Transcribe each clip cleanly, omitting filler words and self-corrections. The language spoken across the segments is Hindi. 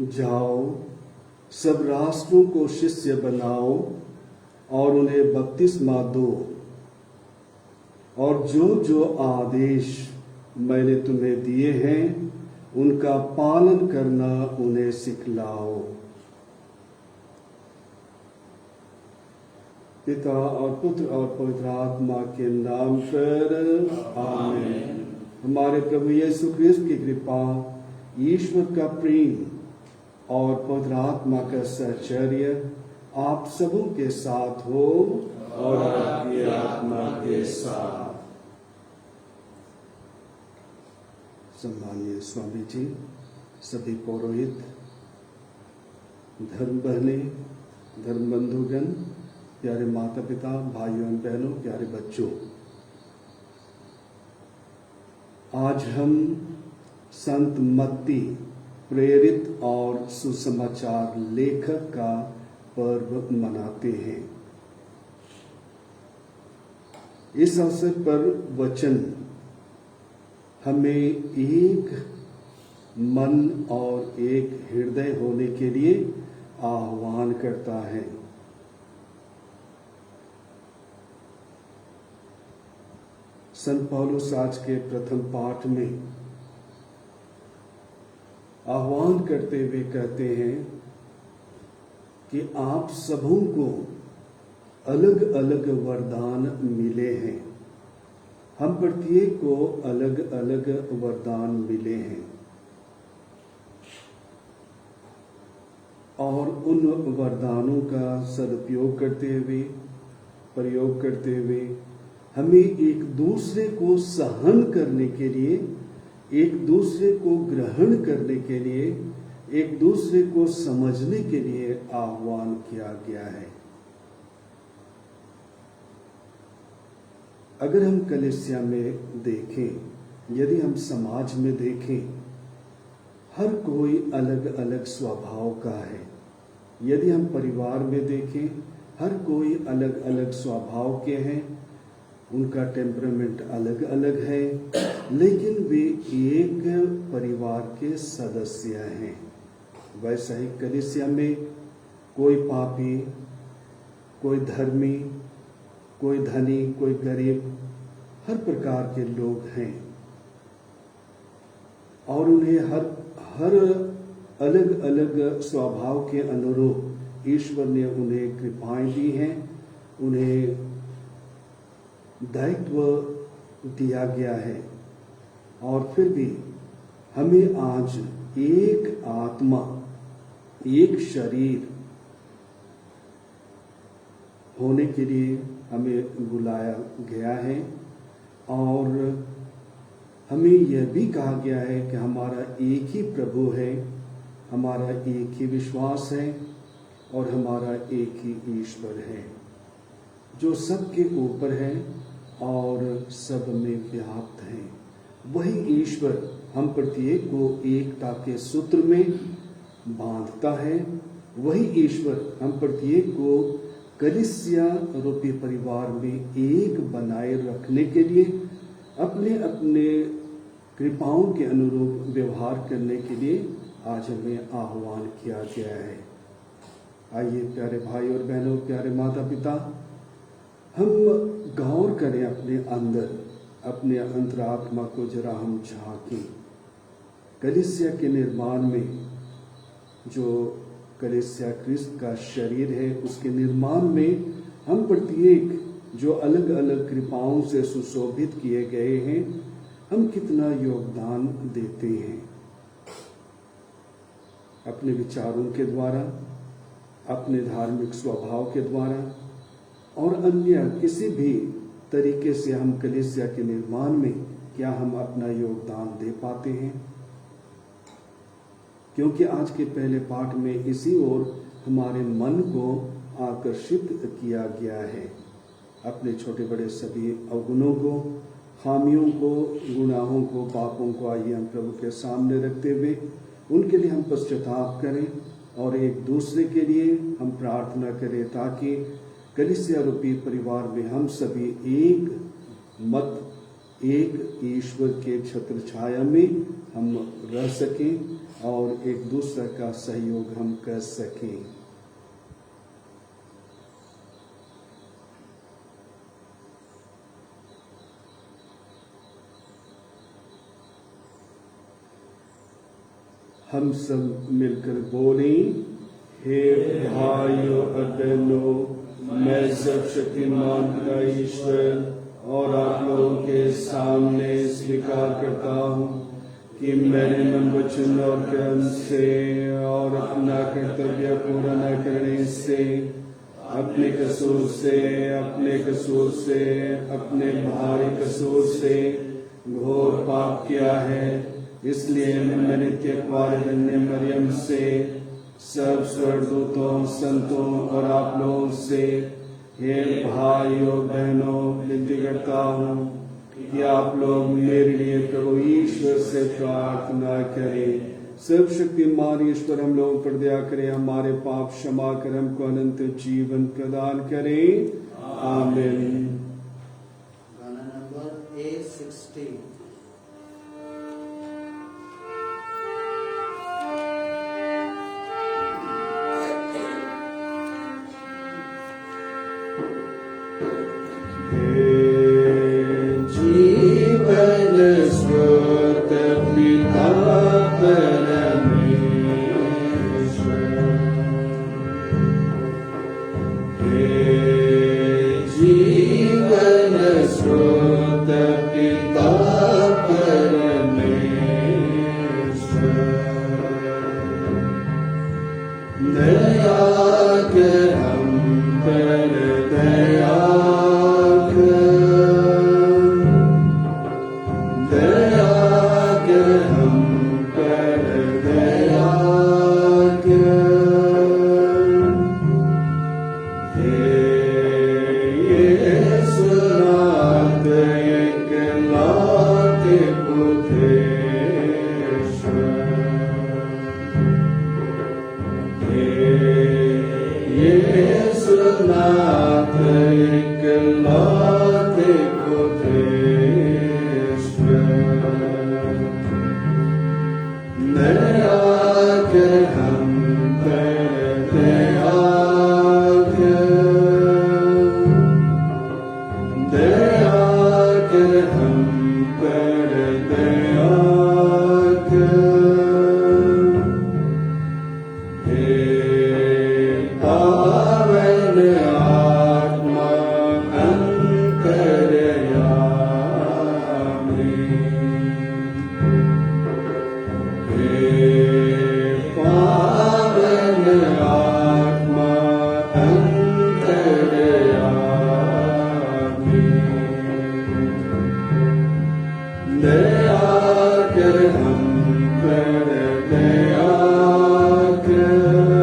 जाओ, सब राष्ट्रों को शिष्य बनाओ और उन्हें बपतिस्मा दो, और जो जो आदेश मैंने तुम्हें दिए हैं उनका पालन करना उन्हें सिखलाओ। पिता और पुत्र और पवित्र आत्मा के नाम पर आमीन। हमारे प्रभु यीशु क्रिस्त की कृपा, ईश्वर का प्रेम और पवित्र आत्मा का सहचर्य आप सबों के साथ हो और आपकी आत्मा के साथ। सम्मानीय स्वामी जी, सभी पुरोहित, धर्म बहने, धर्म बंधुगण, प्यारे माता पिता, भाइयों एवं बहनों, प्यारे बच्चों, आज हम संत मत्ती प्रेरित और सुसमाचार लेखक का पर्व मनाते हैं। इस अवसर पर वचन हमें एक मन और एक हृदय होने के लिए आह्वान करता है। संत पौलुस आज के प्रथम पाठ में आह्वान करते हुए कहते हैं कि आप सबों को अलग अलग वरदान मिले हैं। हम प्रत्येक को अलग अलग वरदान मिले हैं और उन वरदानों का सदुपयोग करते हुए, प्रयोग करते हुए हमें एक दूसरे को सहन करने के लिए, एक दूसरे को ग्रहण करने के लिए, एक दूसरे को समझने के लिए आह्वान किया गया है। अगर हम कलीसिया में देखें, यदि हम समाज में देखें, हर कोई अलग अलग स्वभाव का है। यदि हम परिवार में देखें, हर कोई अलग अलग स्वभाव के हैं, उनका टेम्परामेंट अलग अलग है, लेकिन वे एक परिवार के सदस्य हैं। वैसा ही कलीसिया में कोई पापी, कोई धर्मी, कोई धनी, कोई गरीब, हर प्रकार के लोग हैं और उन्हें हर अलग अलग स्वभाव के अनुरूप ईश्वर ने उन्हें कृपाएं दी हैं, उन्हें दायित्व दिया गया है। और फिर भी हमें आज एक आत्मा, एक शरीर होने के लिए हमें बुलाया गया है और हमें यह भी कहा गया है कि हमारा एक ही प्रभु है, हमारा एक ही विश्वास है और हमारा एक ही ईश्वर है जो सबके ऊपर है और सब में व्याप्त है। वही ईश्वर हम प्रत्येक को एकता के सूत्र में बांधता है। वही ईश्वर हम प्रत्येक को कलीसिया रूपी परिवार में एक बनाए रखने के लिए अपने अपने कृपाओं के अनुरूप व्यवहार करने के लिए आज हमें आह्वान किया गया है। आइए प्यारे भाई और बहनों, प्यारे माता पिता, हम गौर करें अपने अंदर, अपने अंतरात्मा को जरा हम झांकें। कलीसिया के निर्माण में, जो कलीसिया क्रिस्त का शरीर है, उसके निर्माण में हम प्रत्येक जो अलग अलग कृपाओं से सुशोभित किए गए हैं, हम कितना योगदान देते हैं अपने विचारों के द्वारा, अपने धार्मिक स्वभाव के द्वारा और अन्य किसी भी तरीके से हम कलीसिया के निर्माण में क्या हम अपना योगदान दे पाते हैं। क्योंकि आज के पहले पाठ में इसी ओर हमारे मन को आकर्षित किया गया है। अपने छोटे बड़े सभी अवगुणों को, खामियों को, गुनाहों को, पापों को आइए हम प्रभु के सामने रखते हुए उनके लिए हम पश्चाताप करें और एक दूसरे के लिए हम प्रार्थना करें ताकि कलीसिया रूपी परिवार में हम सभी एक मत, एक ईश्वर के छत्र छाया में हम रह सकें और एक दूसरे का सहयोग हम कर सकें। हम सब मिलकर बोलें, हे भाइयों और बहनों, मैं सर्वशक्तिमान का ईश्वर और आप लोगों के सामने स्वीकार करता हूँ कि मैंने मन वचन और कर्म से और अपना कर्तव्य पूरा न करने से, अपने कसूर से, अपने भारी कसूर से घोर पाप किया है। इसलिए मैं नित्य कुंवारी मरियम से, सब स्वर्गदूतों, संतों और आप लोगों से, हे भाइयों बहनों, विनती करता हूँ कि आप लोग मेरे लिए प्रभु ईश्वर से प्रार्थना करें। सर्वशक्तिमान ईश्वर हम लोगों पर दया करें, हमारे पाप क्षमा कर हमको अनंत जीवन प्रदान करें। आमीन। गाना नंबर A60। जीवन स्रोत पिता परमेश्वर, जीवन स्रोत पिता परमेश्वर, दया कर हम पर दया दया कर हम पर दया कर।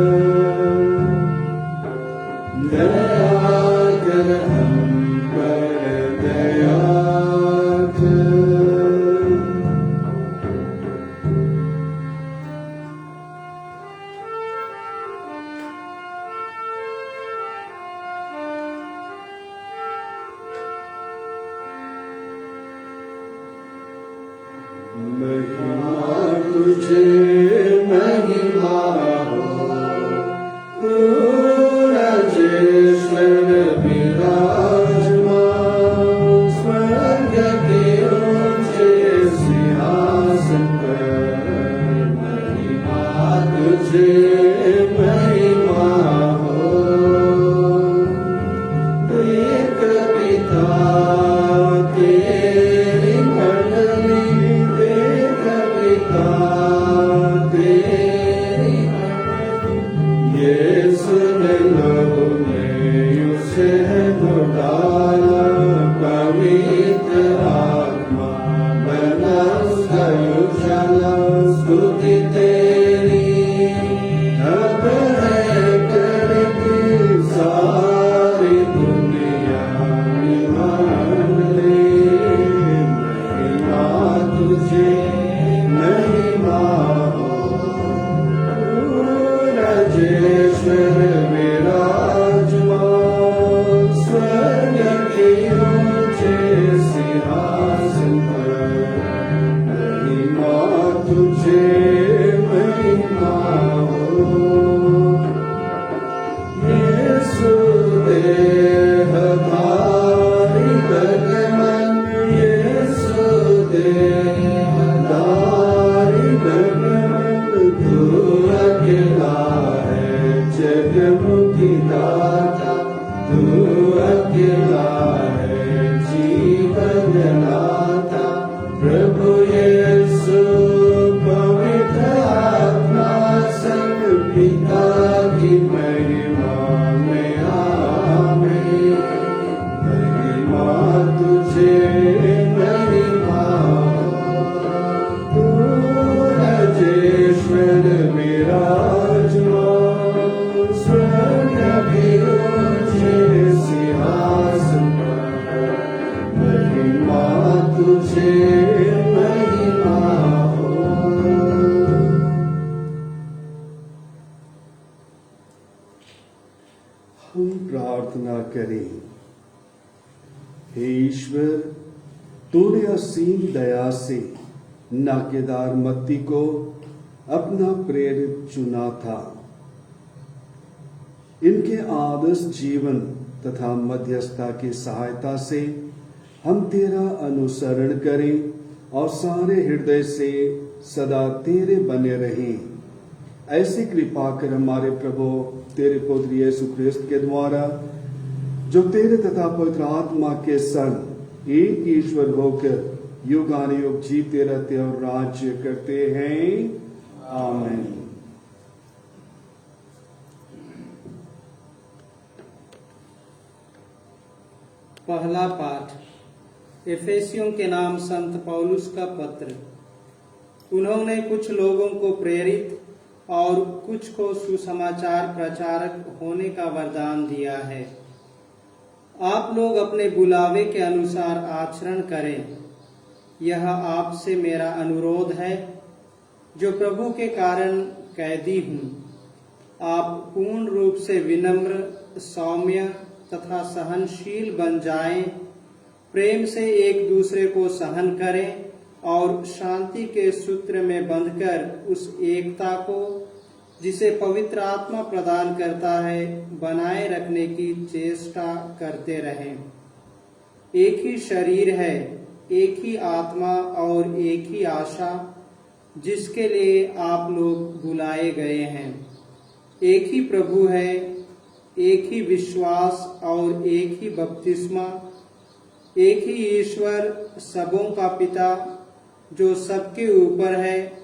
की महिमा में आवे, महिमा तुझे महिमा, तू राजेश्वर विराजमान, स्वर्ग भी ऊंचे सिंहासन पर, महिमा तुझे महिमा हो। हम प्रार्थना करें। हे ईश्वर, तूने असीम दया से नाकेदार मत्ती को अपना प्रेरित चुना था। इनके आदर्श जीवन तथा मध्यस्थता की सहायता से हम तेरा अनुसरण करें और सारे हृदय से सदा तेरे बने रहें। ऐसी कृपा कर हमारे प्रभु तेरे पुत्र यीशु ख्रिस्त के द्वारा, जो तेरे तथा पवित्र आत्मा के संग एक ईश्वर होकर युगानुयुग जीते रहते और राज्य करते हैं। आमीन। पहला पाठ एफेसियों के नाम संत पौलुस का पत्र। उन्होंने कुछ लोगों को प्रेरित और कुछ को सुसमाचार प्रचारक होने का वरदान दिया है। आप लोग अपने बुलावे के अनुसार आचरण करें, यह आपसे मेरा अनुरोध है, जो प्रभु के कारण कैदी हूँ। आप पूर्ण रूप से विनम्र, सौम्य तथा सहनशील बन जाएं, प्रेम से एक दूसरे को सहन करें और शांति के सूत्र में बंधकर उस एकता को, जिसे पवित्र आत्मा प्रदान करता है, बनाए रखने की चेष्टा करते रहें। एक ही शरीर है, एक ही आत्मा और एक ही आशा, जिसके लिए आप लोग बुलाए गए हैं। एक ही प्रभु है, एक ही विश्वास और एक ही बपतिस्मा, एक ही ईश्वर सबों का पिता, जो सबके ऊपर है,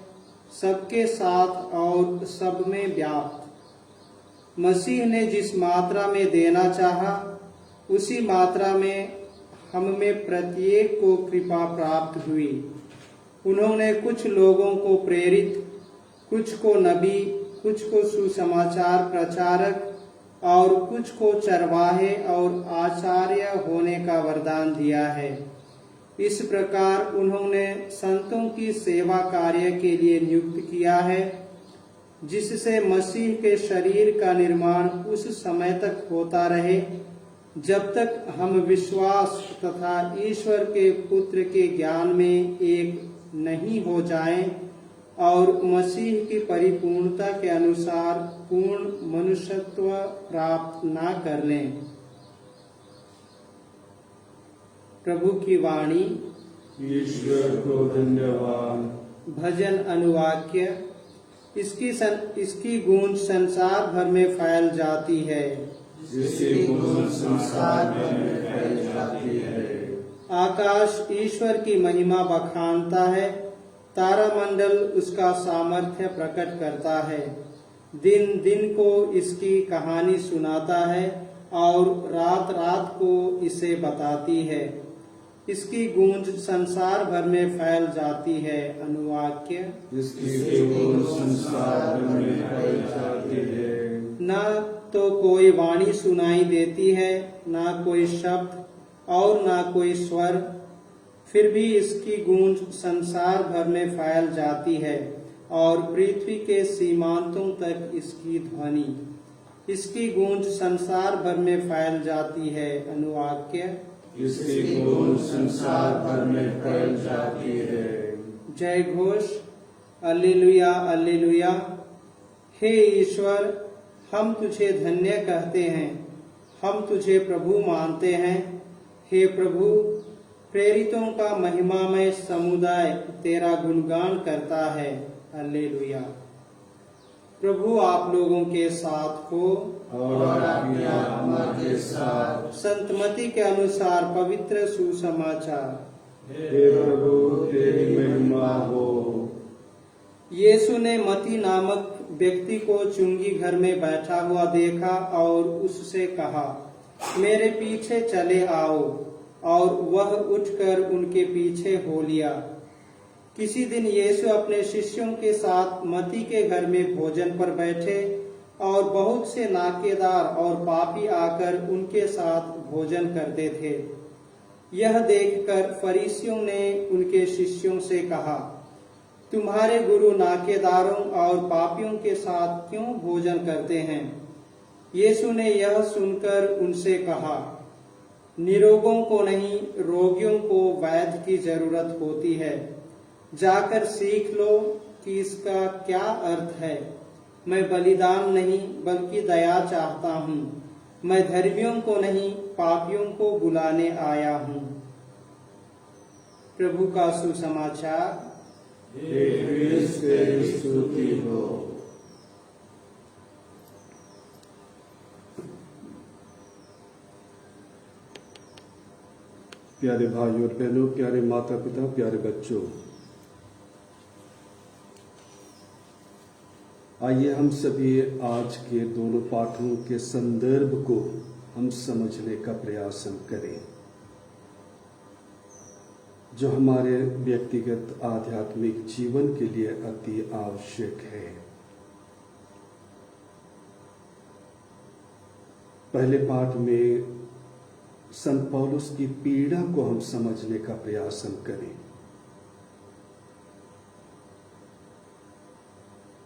सबके साथ और सब में व्याप्त। मसीह ने जिस मात्रा में देना चाहा, उसी मात्रा में हम में प्रत्येक को कृपा प्राप्त हुई। उन्होंने कुछ लोगों को प्रेरित, कुछ को नबी, कुछ को सुसमाचार प्रचारक और कुछ को चरवाहे और आचार्य होने का वरदान दिया है। इस प्रकार उन्होंने संतों की सेवा कार्य के लिए नियुक्त किया है, जिससे मसीह के शरीर का निर्माण उस समय तक होता रहे, जब तक हम विश्वास तथा ईश्वर के पुत्र के ज्ञान में एक नहीं हो जाएं और मसीह की परिपूर्णता के अनुसार पूर्ण मनुष्यत्व प्राप्त ना कर लें। प्रभु की वाणी। ईश्वर को धन्यवाद। भजन अनुवाक्य। इसकी गूंज संसार भर में फैल जाती है, जिसकी गूंज संसार भर में फैल जाती है। आकाश ईश्वर की महिमा बखानता है, तारामंडल उसका सामर्थ्य प्रकट करता है। दिन दिन को इसकी कहानी सुनाता है और रात रात को इसे बताती है। इसकी गूंज संसार भर में फैल जाती है। अनुवाक्य। इसकी गूंज संसार भर में फैल जाती है। न तो कोई वाणी सुनाई देती है, न कोई शब्द और न कोई स्वर, फिर भी इसकी गूंज संसार भर में फैल जाती है और पृथ्वी के सीमांतों तक इसकी ध्वनि। इसकी गूंज संसार भर में फैल जाती है। अनुवाक्य। इसकी गूंज संसार भर में फैल जाती है। जय घोष। अल्लेलुया अल्लेलुया। हे ईश्वर, हम तुझे धन्य कहते हैं, हम तुझे प्रभु मानते हैं। हे प्रभु, प्रेरितों का महिमामय समुदाय तेरा गुणगान करता है। हालेलुया। प्रभु आप लोगों के साथ हो और आपकी आत्मा के साथ। संत मत्ती के अनुसार पवित्र सुसमाचार। हे प्रभु, तेरी महिमा हो। यीशु ने मत्ती नामक व्यक्ति को चुंगी घर में बैठा हुआ देखा और उससे कहा, मेरे पीछे चले आओ, और वह उठकर उनके पीछे हो लिया। किसी दिन यीशु अपने शिष्यों के साथ मत्ती के घर में भोजन पर बैठे, और बहुत से नाकेदार और पापी आकर उनके साथ भोजन करते थे। यह देखकर फरीसियों ने उनके शिष्यों से कहा, तुम्हारे गुरु नाकेदारों और पापियों के साथ क्यों भोजन करते हैं? यीशु ने यह सुनकर उनसे कहा, निरोगों को नहीं, रोगियों को वैद्य की जरूरत होती है। जाकर सीख लो कि इसका क्या अर्थ है। मैं बलिदान नहीं बल्कि दया चाहता हूँ। मैं धर्मियों को नहीं, पापियों को बुलाने आया हूँ। प्रभु का सुसमाचार। स्तुति हो। प्यारे भाई और बहनों, प्यारे माता पिता, प्यारे बच्चों, आइए हम सभी आज के दोनों पाठों के संदर्भ को हम समझने का प्रयास हम करें, जो हमारे व्यक्तिगत आध्यात्मिक जीवन के लिए अति आवश्यक है। पहले पाठ में संत पौलुस की पीड़ा को हम समझने का प्रयास हम करें।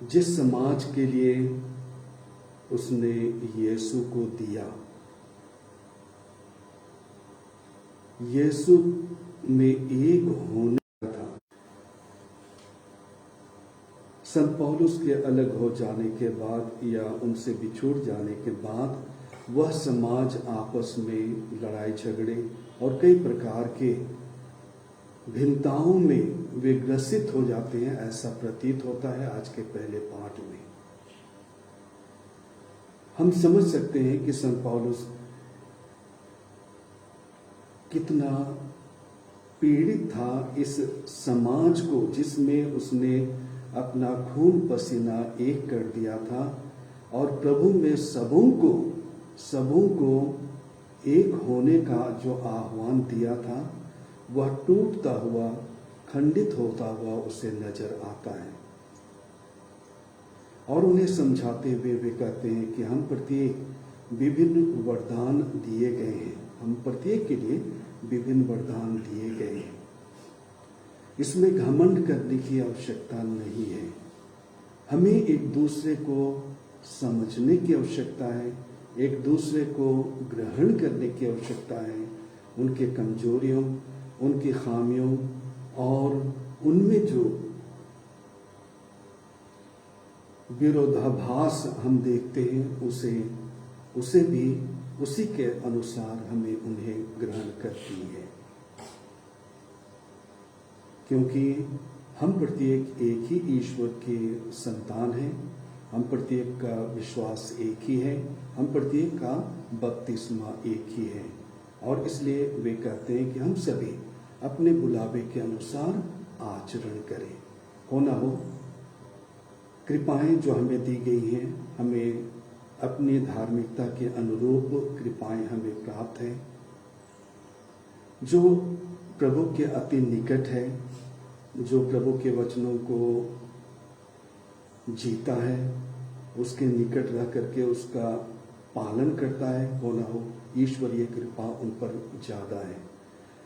जिस समाज के लिए उसने यीशु को दिया, यीशु में एक होने था। संत पौलुस के अलग हो जाने के बाद या उनसे बिछुड़ जाने के बाद वह समाज आपस में लड़ाई झगड़े और कई प्रकार के भिन्नताओं में वे ग्रसित हो जाते हैं, ऐसा प्रतीत होता है। आज के पहले पाठ में हम समझ सकते हैं कि संत पौलुस कितना पीड़ित था इस समाज को, जिसमें उसने अपना खून पसीना एक कर दिया था और प्रभु में सबों को एक होने का जो आह्वान दिया था, वह टूटता हुआ, खंडित होता हुआ उसे नजर आता है। और उन्हें समझाते हुए वे कहते हैं कि हम प्रत्येक विभिन्न वरदान दिए गए हैं, हम प्रत्येक के लिए विभिन्न वरदान दिए गए हैं। इसमें घमंड करने की आवश्यकता नहीं है। हमें एक दूसरे को समझने की आवश्यकता है, एक दूसरे को ग्रहण करने की आवश्यकता है। उनके कमजोरियों, उनकी खामियों और उनमें जो विरोधाभास हम देखते हैं, उसे भी उसी के अनुसार हमें उन्हें ग्रहण करती है, क्योंकि हम प्रत्येक एक ही ईश्वर के संतान हैं। हम प्रत्येक का विश्वास एक ही है, हम प्रत्येक का बपतिस्मा एक ही है। और इसलिए वे कहते हैं कि हम सभी अपने बुलावे के अनुसार आचरण करें। हो ना हो, कृपाएं जो हमें दी गई हैं, हमें अपनी धार्मिकता के अनुरूप कृपाएं हमें प्राप्त है। जो प्रभु के अति निकट है, जो प्रभु के वचनों को जीता है, उसके निकट रह करके उसका पालन करता है, हो ना हो, ईश्वरीय कृपा उन पर ज्यादा है।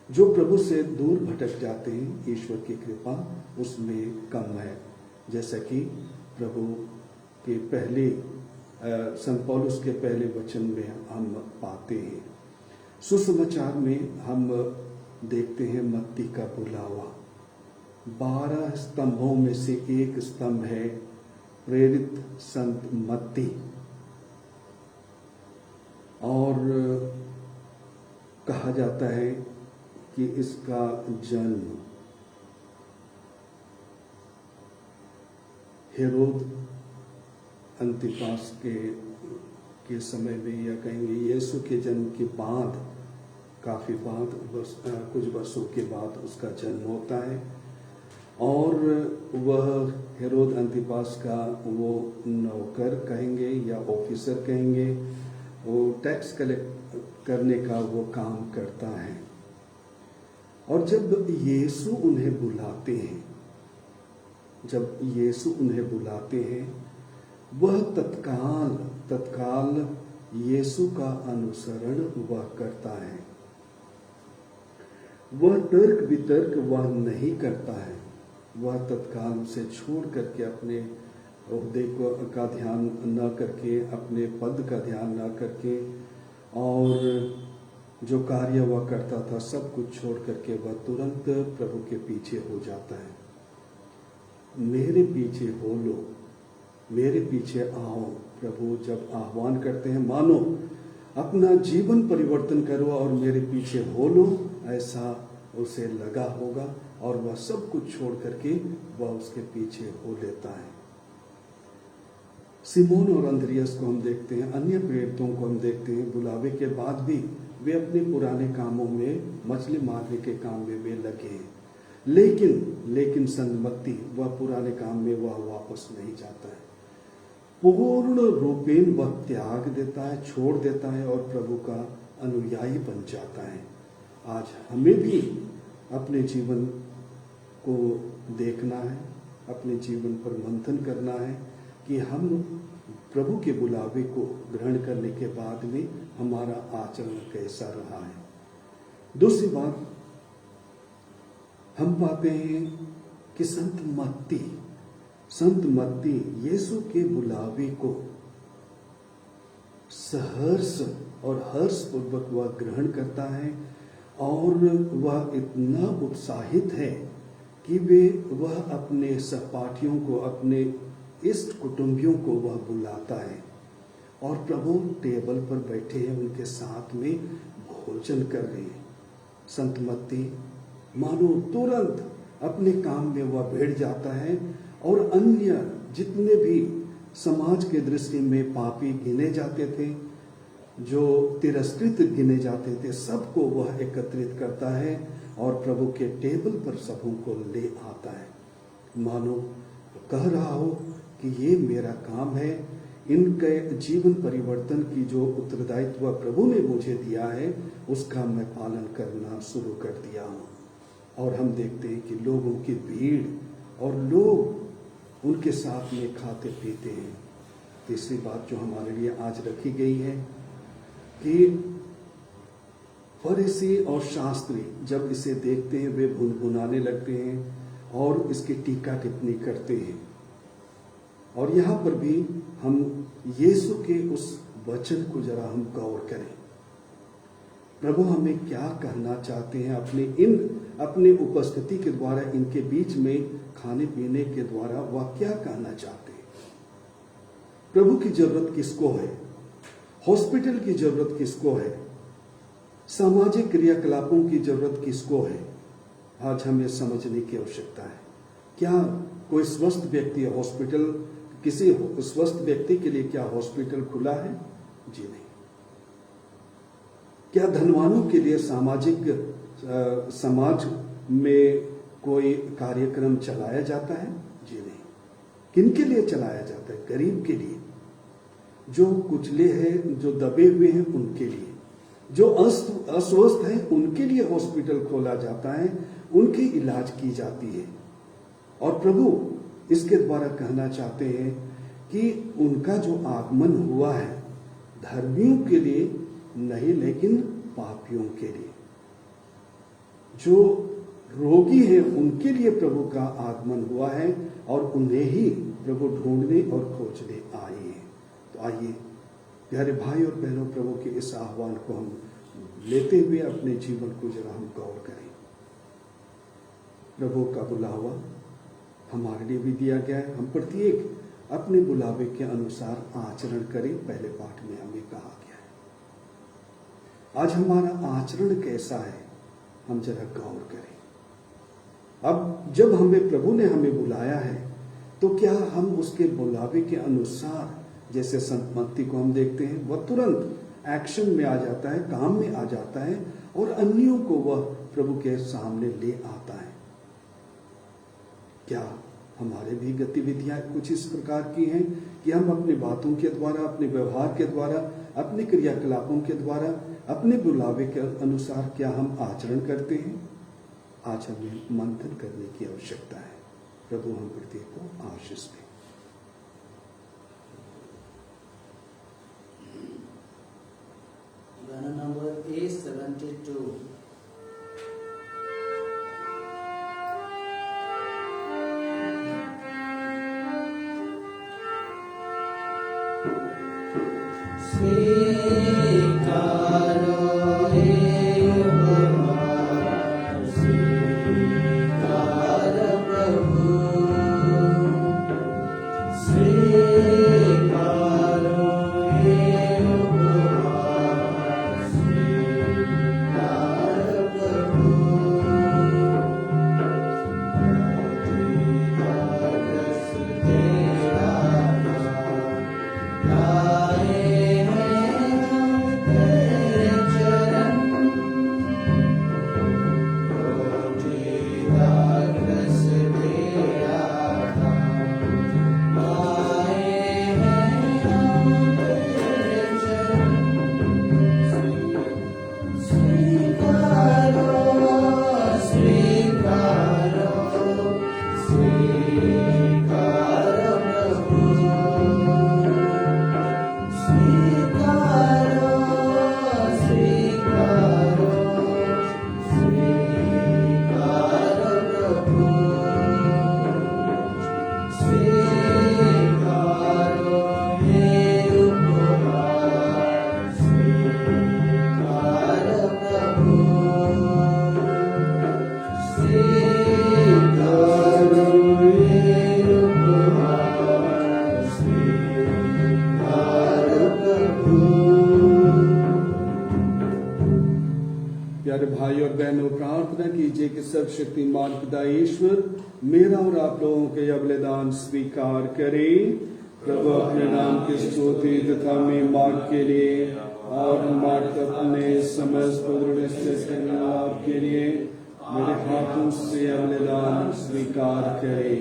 जो प्रभु से दूर भटक जाते हैं, ईश्वर की कृपा उसमें कम है। जैसा कि प्रभु के पहले संत पौलुस के पहले वचन में हम पाते हैं। सुसमाचार में हम देखते हैं मत्ती का बुलावा। 12 स्तंभों में से एक स्तंभ है प्रेरित संत मत्ती, और कहा जाता है कि इसका जन्म हेरोद अंतिपास के समय में, या कहेंगे यीशु के जन्म के बाद, काफी बाद, कुछ वर्षों के बाद उसका जन्म होता है। और वह हेरोद अंतिपास का वो नौकर कहेंगे या ऑफिसर कहेंगे, वो टैक्स कलेक्ट करने का वो काम करता है। और जब यीशु उन्हें बुलाते हैं, जब यीशु उन्हें बुलाते हैं, वह तत्काल यीशु का अनुसरण वह करता है। वह तर्क वितर्क वह नहीं करता है। वह तत्काल उसे छोड़ करके अपने ओहदे का ध्यान न करके, अपने पद का ध्यान न करके, और जो कार्य वह करता था सब कुछ छोड़ करके वह तुरंत प्रभु के पीछे हो जाता है। मेरे पीछे हो लो, मेरे पीछे आओ। प्रभु जब आह्वान करते हैं, मानो अपना जीवन परिवर्तन करो और मेरे पीछे हो लो, ऐसा उसे लगा होगा और वह सब कुछ छोड़ करके वह उसके पीछे हो लेता है। सिमोन और अंद्रियास को हम देखते हैं, अन्य प्रेरितों को हम देखते हैं, बुलावे के बाद भी वे अपने पुराने कामों में, मछली मारने के काम में वे लगे हैं। लेकिन संगमत्ती वह पुराने काम में वह वापस नहीं जाता है। पूर्ण रूपेण वह त्याग देता है, छोड़ देता है और प्रभु का अनुयायी बन जाता है। आज हमें भी अपने जीवन को देखना है, अपने जीवन पर मंथन करना है कि हम प्रभु के बुलावे को ग्रहण करने के बाद में हमारा आचरण कैसा रहा है। दूसरी बात हम पाते हैं कि संत मत्ती यीशु के बुलावे को सहर्ष और हर्ष पूर्वक वह ग्रहण करता है और वह इतना उत्साहित है कि वह अपने सहपाठियों को, अपने इष्ट कुटुंबियों को वह बुलाता है और प्रभु टेबल पर बैठे हैं, उनके साथ में भोजन कर रहे हैं। संत मत्ती मानो तुरंत अपने काम में वह भिड़ जाता है और अन्य जितने भी समाज के दृष्टि में पापी गिने जाते थे, जो तिरस्कृत गिने जाते थे, सबको वह एकत्रित करता है और प्रभु के टेबल पर सबों को ले आता है। मानो कह रहा हो कि ये मेरा काम है, इनके जीवन परिवर्तन की जो उत्तरदायित्व प्रभु ने मुझे दिया है उसका मैं पालन करना शुरू कर दिया हूँ। और हम देखते हैं कि लोगों की भीड़ और लोग उनके साथ में खाते पीते हैं। तीसरी बात जो हमारे लिए आज रखी गई है कि फरीसी और शास्त्री जब इसे देखते हैं वे भुनभुनाने लगते हैं और इसकी टीका टिप्पणी करते हैं। और यहाँ पर भी हम यीशु के उस वचन को जरा हम गौर करें। प्रभु हमें क्या कहना चाहते हैं अपने उपस्थिति के द्वारा, इनके बीच में खाने पीने के द्वारा वह क्या कहना चाहते हैं। प्रभु की जरूरत किसको है? हॉस्पिटल की जरूरत किसको है? सामाजिक क्रियाकलापों की जरूरत किसको है? आज हमें समझने की आवश्यकता है। क्या कोई स्वस्थ व्यक्ति हॉस्पिटल, किसी स्वस्थ व्यक्ति के लिए क्या हॉस्पिटल खुला है? जी नहीं। क्या धनवानों के लिए समाज में कोई कार्यक्रम चलाया जाता है? जी नहीं। किनके लिए चलाया जाता है? गरीब के लिए, जो कुचले हैं, जो दबे हुए हैं उनके लिए, जो अस्वस्थ हैं उनके लिए हॉस्पिटल खोला जाता है, उनकी इलाज की जाती है। और प्रभु इसके द्वारा कहना चाहते हैं कि उनका जो आगमन हुआ है धर्मियों के लिए नहीं, लेकिन पापियों के लिए, जो रोगी हैं उनके लिए प्रभु का आगमन हुआ है और उन्हें ही प्रभु ढूंढने और खोजने आए हैं। तो आइए प्यारे भाई और बहनों, प्रभु के इस आह्वान को हम लेते हुए अपने जीवन को जरा हम गौर करें। प्रभु का बुलावा हमारे लिए भी दिया गया है, हम प्रत्येक अपने बुलावे के अनुसार आचरण करें। पहले पाठ में हमें कहा गया है। आज हमारा आचरण कैसा है, हम जरा गौर करें। अब जब प्रभु ने हमें बुलाया है तो क्या हम उसके बुलावे के अनुसार, जैसे संत मत्ती को हम देखते हैं, वह तुरंत एक्शन में आ जाता है, काम में आ जाता है और अन्यों को वह प्रभु के सामने ले आता है। क्या हमारे भी गतिविधियां कुछ इस प्रकार की हैं कि हम अपनी बातों के द्वारा, अपने व्यवहार के द्वारा, अपने क्रियाकलापों के द्वारा, अपने बुलावे के अनुसार क्या हम आचरण करते हैं? आज हमें मंथन करने की आवश्यकता है। प्रभु हम प्रत्येक को आशीष दें। गाना नंबर A72। प्यारे भाई और बहनों, प्रार्थना कीजिए कि सर्वशक्तिमान पिता ईश्वर मेरा और आप लोगों के यह बलिदान स्वीकार करे। प्रभु अपने नाम की स्तुति तथा महिमा के लिए और हमारे अपने समस्त लाभ के लिए मेरे हाथों से यह बलिदान स्वीकार करे।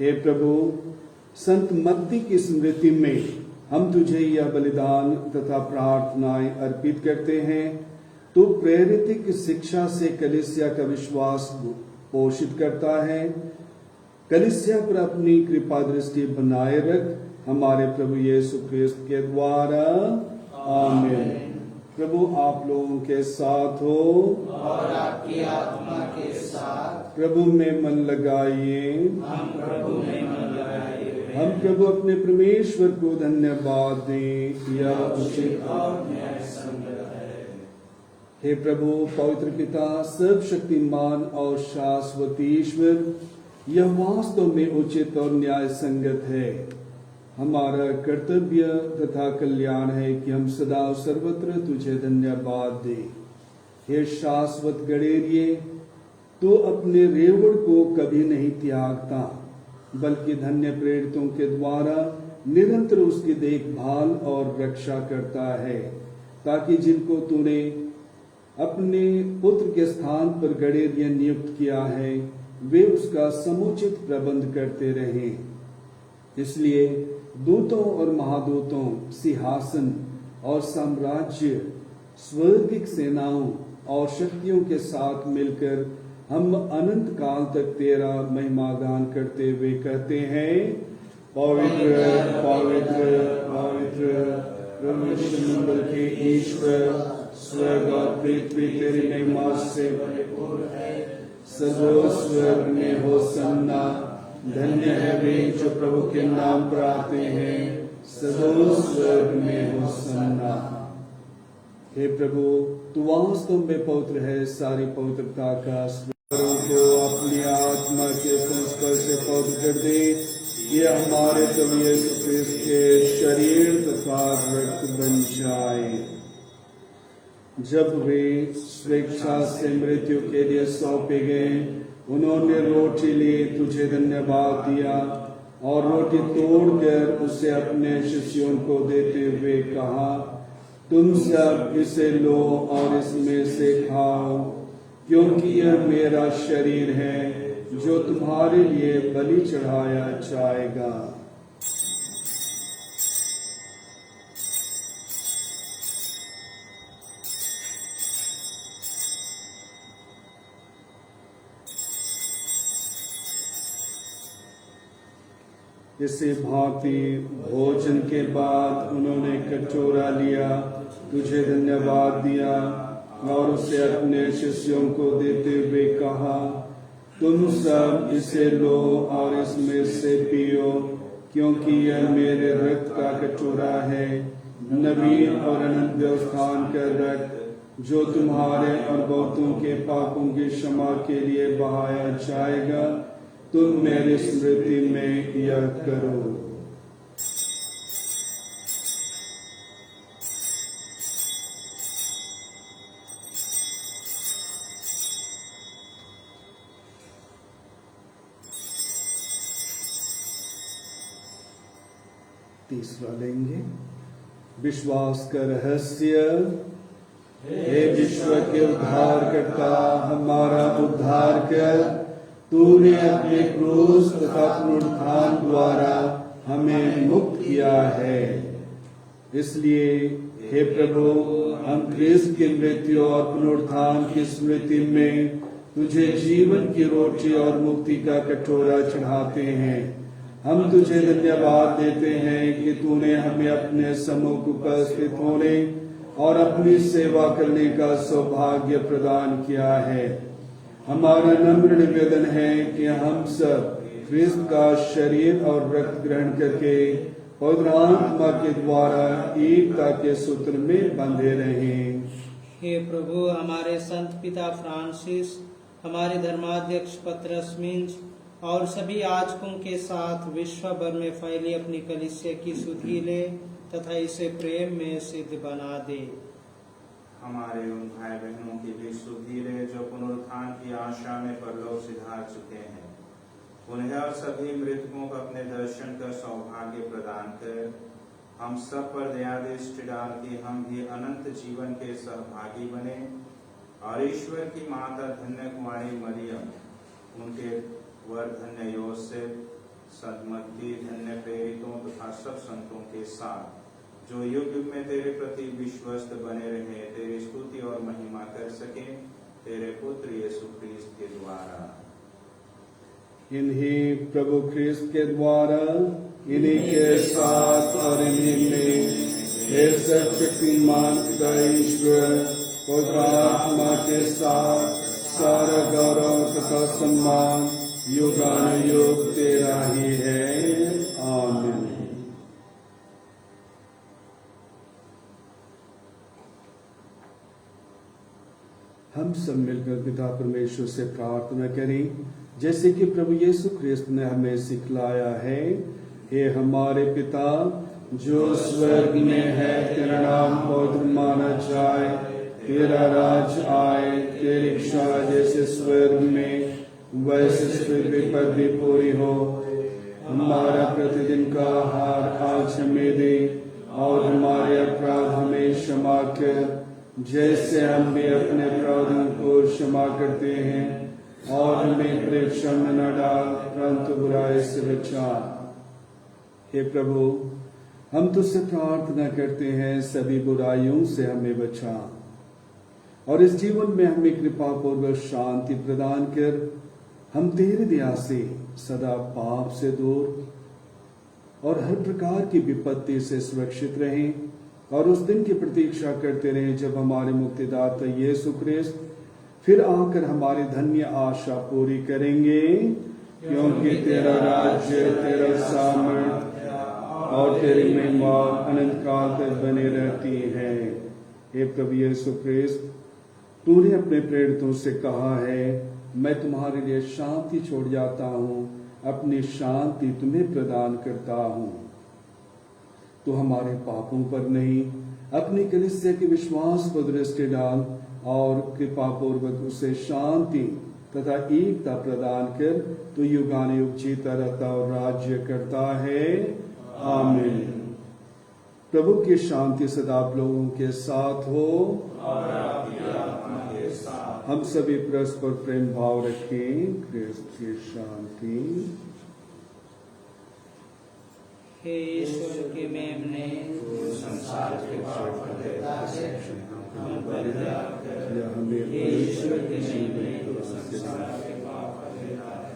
हे प्रभु, संत मत्ती की स्मृति में हम तुझे यह बलिदान तथा प्रार्थनाएं अर्पित करते हैं। तू प्रेरित शिक्षा से कलीसिया का विश्वास पोषित करता है। कलीसिया पर अपनी कृपा दृष्टि बनाए रख, हमारे प्रभु यीशु क्रिस्त के द्वारा। आमीन। प्रभु आप लोगों के साथ हो और आपकी आत्मा के साथ। प्रभु में मन लगाइए। हम प्रभु में मन लगाए। हम प्रभु अपने परमेश्वर को धन्यवाद दें। यह उचित और न्याय संगत है। हे प्रभु, पवित्र पिता, सर्वशक्तिमान और शाश्वत ईश्वर, यह वास्तव में उचित और न्याय संगत है। हमारा कर्तव्य तथा कल्याण है कि हम सदा सर्वत्र तुझे धन्यवाद दें। हे शाश्वत गणेरिये, तो अपने रेवड़ को कभी नहीं त्यागता, बल्कि धन्य प्रेरितों के द्वारा निरंतर उसकी देखभाल और रक्षा करता है, ताकि जिनको तूने अपने पुत्र के स्थान पर गणेरिय नियुक्त किया है वे उसका समुचित प्रबंध करते रहें। इसलिए दूतों और महादूतों, सिंहासन और साम्राज्य, स्वर्गिक सेनाओं और शक्तियों के साथ मिलकर हम अनंत काल तक तेरा महिमा गान करते हुए कहते हैं, पवित्र पवित्र पवित्र परमेश्वर मंडल के ईश्वर, स्वर्ग और पृथ्वी तेरी महिमा से भरपूर है। सदो स्वर्ग में होसन्ना, धन्य है वे जो प्रभु के नाम पर आते हैं। सदो स्वर्ग में होसन्ना। हे प्रभु, तू वास्तव में पवित्र है। सारी पवित्रता का स्वरों को अपनी आत्मा के संस्पर्श से पवित्र कर दे। ये हमारे प्रभु यीशु क्रिस्त के शरीर तथा रक्त बन जाए। जब वे स्वेच्छा से मृत्यु के लिए सौंपे गए, उन्होंने रोटी ली, तुझे धन्यवाद दिया और रोटी तोड़कर उसे अपने शिष्यों को देते हुए कहा, तुम सब इसे लो और इसमें से खाओ, क्योंकि यह मेरा शरीर है जो तुम्हारे लिए बलि चढ़ाया जाएगा। इसी भांति भोजन के बाद उन्होंने कटोरा लिया, तुझे धन्यवाद दिया और उसे अपने शिष्यों को देते हुए कहा, तुम सब इसे लो और इसमें से पियो, क्योंकि यह मेरे रक्त का कटोरा है, नवीन और अनंत व्यवस्थान का रक्त, जो तुम्हारे और बहुतों के पापों की क्षमा के लिए बहाया जाएगा। तुम मेरी स्मृति में यह करो। तीसरा लेंगे विश्वास का रहस्य। हे विश्व के उद्धारकर्ता, हमारा उद्धार कर, तूने अपने क्रूस तथा पुनरुत्थान द्वारा हमें मुक्त किया है। इसलिए हे प्रभु, हम ख्रीस्त की मृत्यु और पुनरुत्थान की स्मृति में तुझे जीवन की रोटी और मुक्ति का कटोरा चढ़ाते हैं। हम तुझे धन्यवाद देते हैं कि तूने हमें अपने सम्मुख उपस्थित होने और अपनी सेवा करने का सौभाग्य प्रदान किया है। हमारा नम्र निवेदन है कि हम सब ख्रीस्त का शरीर और रक्त ग्रहण करके पवित्र आत्मा के द्वारा एकता के सूत्र में बंधे रहें। हे प्रभु, हमारे संत पिता फ्रांसिस, हमारे धर्माध्यक्ष पतरस मिंज और सभी याजकों के साथ विश्व भर में फैली अपनी कलीसिया की सुधि ले तथा इसे प्रेम में सिद्ध बना दे। हमारे उन भाई बहनों की भी सुधि ले जो पुनरुत्थान की आशा में परलोक सिधार चुके हैं। उन्हें और सभी मृतकों को अपने दर्शन का सौभाग्य प्रदान कर हम सब पर दया दृष्टि डाल के हम भी अनंत जीवन के सहभागी बने और ईश्वर की माता धन्य कुमारी मरियम, उनके वर धन्य योसेफ, सदमती, धन्य प्रेरितों तथा सब संतों के साथ जो युग युग में तेरे प्रति विश्वस्त बने रहे, तेरी स्तुति और महिमा कर सके, तेरे पुत्र यीशु ख्रीस्त के द्वारा। इन्हीं प्रभु ख्रीस्त के द्वारा, इन्हीं के साथ और इन्हीं में हे सर्वशक्तिमान पिता ईश्वर, पवित्र आत्मा के साथ सारा गौरव तथा सम्मान युगानुयुग तेरा ही है। आमीन। हम सब मिलकर पिता परमेश्वर से प्रार्थना करें, जैसे कि प्रभु यीशु ख्रीस्त ने हमें सिखलाया है। हे हमारे पिता जो स्वर्ग में है, तेरा नाम पवित्र माना जाए, तेरा राज आए, तेरी इच्छा जैसे स्वर्ग में वैसे पृथ्वी पर भी पूरी हो। हमारा प्रतिदिन का आहार आज हमें दे और हमारे अपराध हमें क्षमा कर, जैसे हम भी अपने अपराधों को क्षमा करते हैं, और हमें परीक्षा में न डाल, परंतु बुराई से बचा। हे प्रभु, हम तुझसे प्रार्थना करते हैं, सभी बुराइयों से हमें बचा और इस जीवन में हमें कृपा पूर्वक शांति प्रदान कर, हम तेरी दया से सदा पाप से दूर और हर प्रकार की विपत्ति से सुरक्षित रहें और उस दिन की प्रतीक्षा करते रहें जब हमारे मुक्तिदाता यीशु ख्रीस्त फिर आकर हमारी धन्य आशा पूरी करेंगे, क्योंकि तेरा राज्य, तेरा सामर्थ्य और तेरी महिमा अनंत काल तक बनी रहती है। हे प्रभु यीशु ख्रीस्त, तूने अपने प्रेरितों से कहा है, मैं तुम्हारे लिए शांति छोड़ जाता हूँ, अपनी शांति तुम्हें प्रदान करता हूँ। तो हमारे पापों पर नहीं, अपनी कलीसिया के विश्वास पर दृष्टि डाल और कृपा पूर्वक उसे शांति तथा एकता प्रदान कर, तो युगानुयुग जीता रहता और राज्य करता है। आमीन। प्रभु की शांति सदा आप लोगों के साथ हो। और आपकी आत्मा के साथ। हम सभी परस्पर प्रेम भाव रखें। क्रिस्त की शांति। हे ईश्वर के मेमने, संसार के पाप हृदयता से हम पर दया कर। या हमें हे ईश्वर के मेमने, संसार के पाप हृदयता है।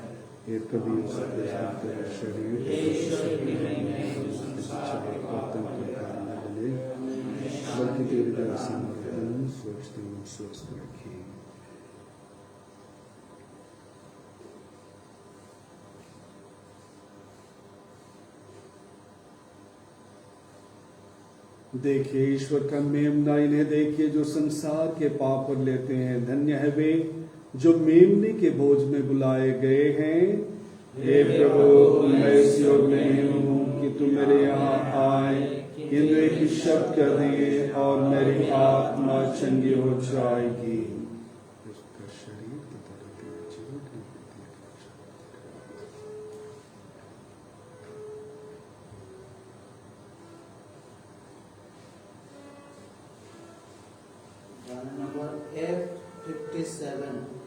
ये कभी तेरा शरीर हे ईश्वर के मेमने, संसार के पाप हृदयता है। बल्कि तेरे दया से हमारे स्वस्थ एवं स्वस्थ रखे। देखिए ईश्वर का मेमना, इन्हें देखिए जो संसार के पाप पर लेते हैं। धन्य है वे जो मेमने के बोझ में बुलाए गए हैं। हे प्रभु, मैं इस योग नहीं हूँ कि तुम मेरे यहाँ आए, किंतु एक शब्द कर दिए और मेरी आत्मा चंगी हो जाएगी। उसका शरीर गाना नंबर F57।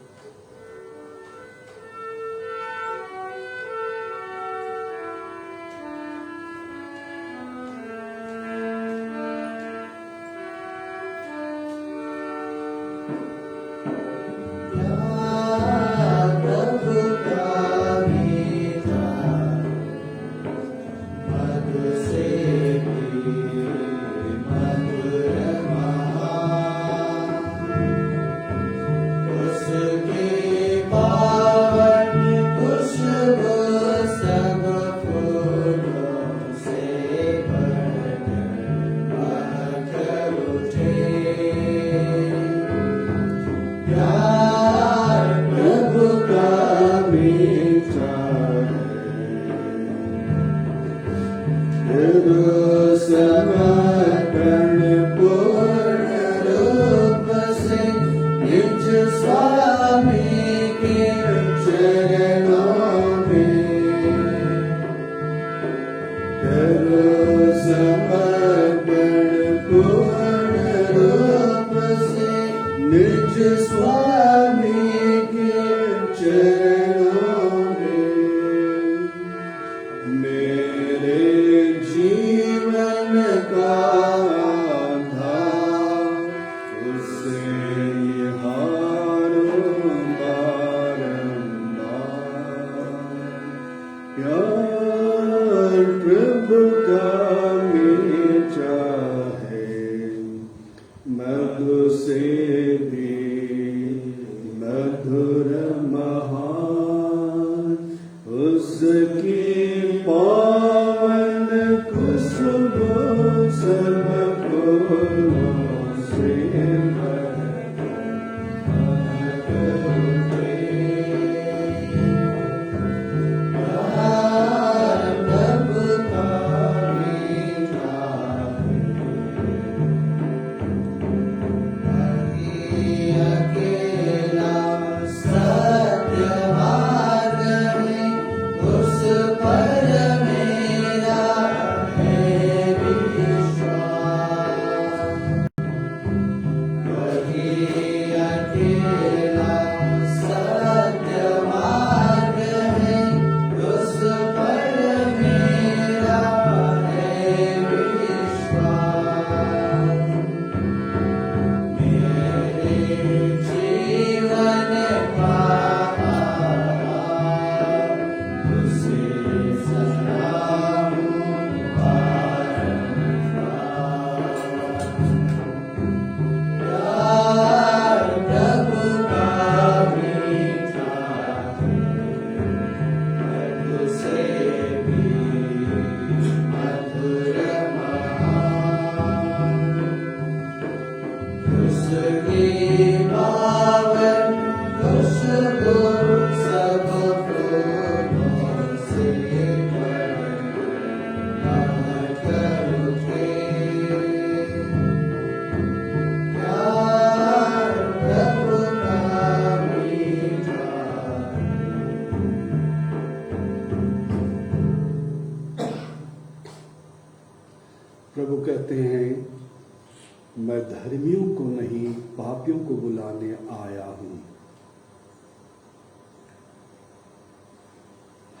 मैं धर्मियों को नहीं पापियों को बुलाने आया हूं।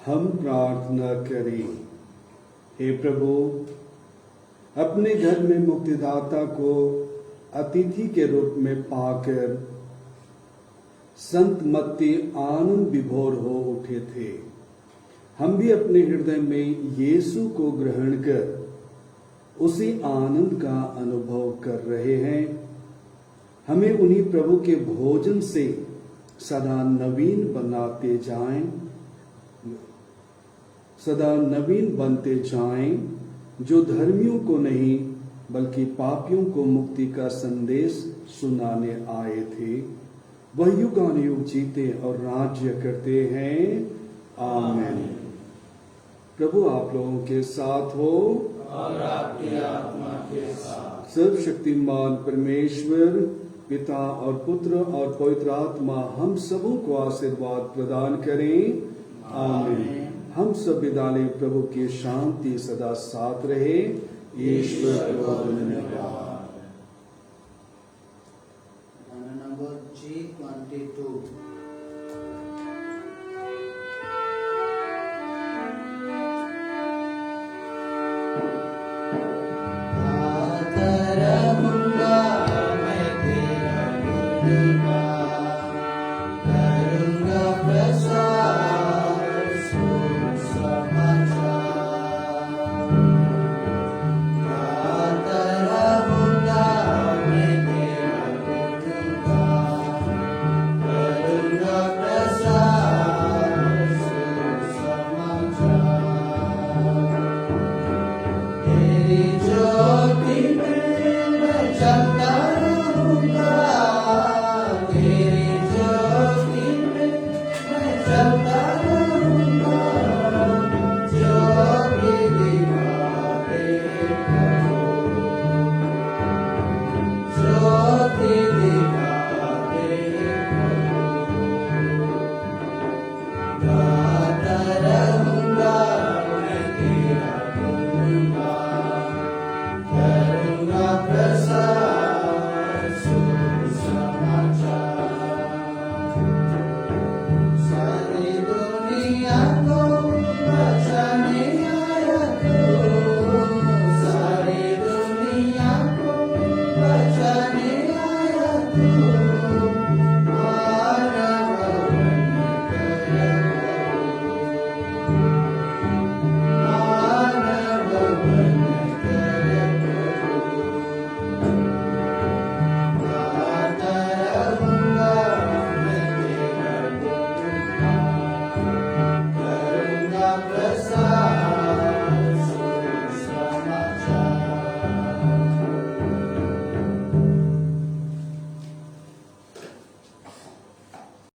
हम प्रार्थना करें। हे प्रभु, अपने घर में मुक्तिदाता को अतिथि के रूप में पाकर संत मत्ती आनंद विभोर हो उठे थे। हम भी अपने हृदय में यीशु को ग्रहण कर उसी आनंद का अनुभव कर रहे हैं। हमें उन्हीं प्रभु के भोजन से सदा नवीन बनाते जाएं, सदा नवीन बनते जाएं, जो धर्मियों को नहीं बल्कि पापियों को मुक्ति का संदेश सुनाने आए थे। वह युगानुयुग जीते और राज्य करते हैं। आमीन। प्रभु आप लोगों के साथ हो और आपकी आत्मा के साथ। सर्वशक्तिमान परमेश्वर पिता और पुत्र और पवित्र आत्मा हम सबों को आशीर्वाद प्रदान करें। आमीन। हम सब विदा लें। प्रभु की शांति सदा साथ रहे। ईश्वर को धन्यवाद।